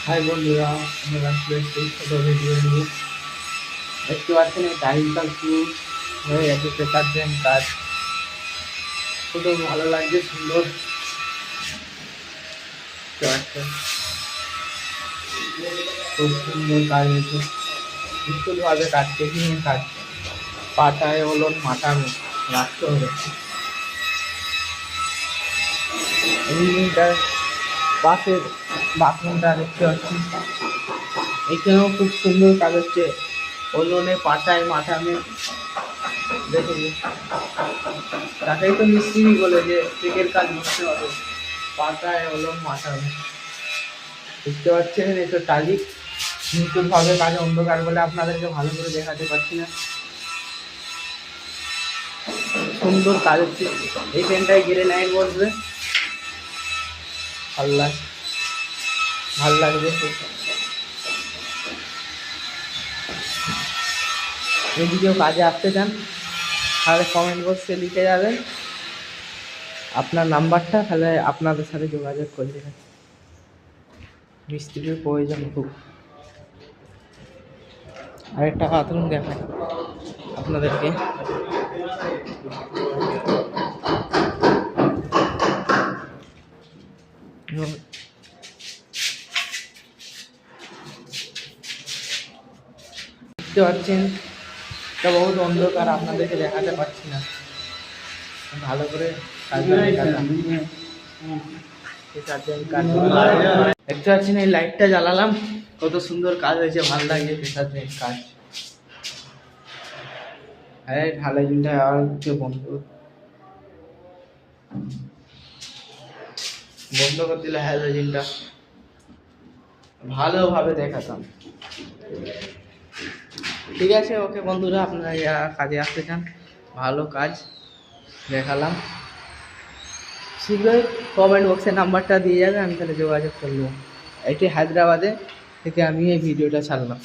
High বন্ধুরা, আমরা চলে এসেছি ছোট ভিডিও নিয়ে। দেখতে পাচ্ছেন এই টাইলটা শুরু হয়ে গেছে, পেপার ড্রেন কাজ। খুব ভালো লাগছে, সুন্দর দেখতে পাচ্ছেন। খুব সুন্দর কাজ হয়েছে, নিখুঁতভাবে কাজ, টেকিংয়ে কাজ। পাটায় হলো মাথায় রাখতে হবে। বিল্ডিংটার পাশের বাথরুমটা দেখতে পাচ্ছি, এখানেও খুব সুন্দর কাজ হচ্ছে। ওলনে পাটায় মাথামে দেখুন, তাকেই তো মিস্ত্রি বলে যে টেকের কাজ করতে হবে। পাটায় ওলন মাথামে দেখতে পাচ্ছেন, এই তো টালি নিখুঁতভাবে কাজ। অন্ধকার বলে আপনাদেরকে ভালো করে দেখাতে পারছি না। সুন্দর কাজ হচ্ছে। এই পেনটায় গ্রেনাইট বসবে, ভাল লাগবে খুব। এদিকেও কাজে আসতে চান তাহলে কমেন্ট বক্সে লিখে যাবেন আপনার নাম্বারটা, তাহলে আপনাদের সাথে যোগাযোগ করে দেবেন। মিস্ত্রির প্রয়োজন খুব। আরেকটা বাথরুম দেখায় আপনাদেরকে। দেখতে পাচ্ছেন এটা বহুত অন্ধকার, আপনাদেরকে দেখাতে পারছি না ভালো করে। দেখতে পাচ্ছেন এই লাইটটা জ্বালালাম, কত সুন্দর কাজ হয়েছে, ভালো লাগছে। পেশার কাজ ঢালাইটা আর বন্ধ বন্ধ করে দিলে হ্যালোজিনটা ভালোভাবে দেখাতাম। ঠিক আছে, ওকে বন্ধুরা, আপনারা কাজে আসতে চান, ভালো কাজ দেখালাম। শীঘ্রই কমেন্ট বক্সে নাম্বারটা দিয়ে যাবে, আমি তাহলে যোগাযোগ করবো। এটি হায়দ্রাবাদে থেকে আমি এই ভিডিওটা ছাড়লাম।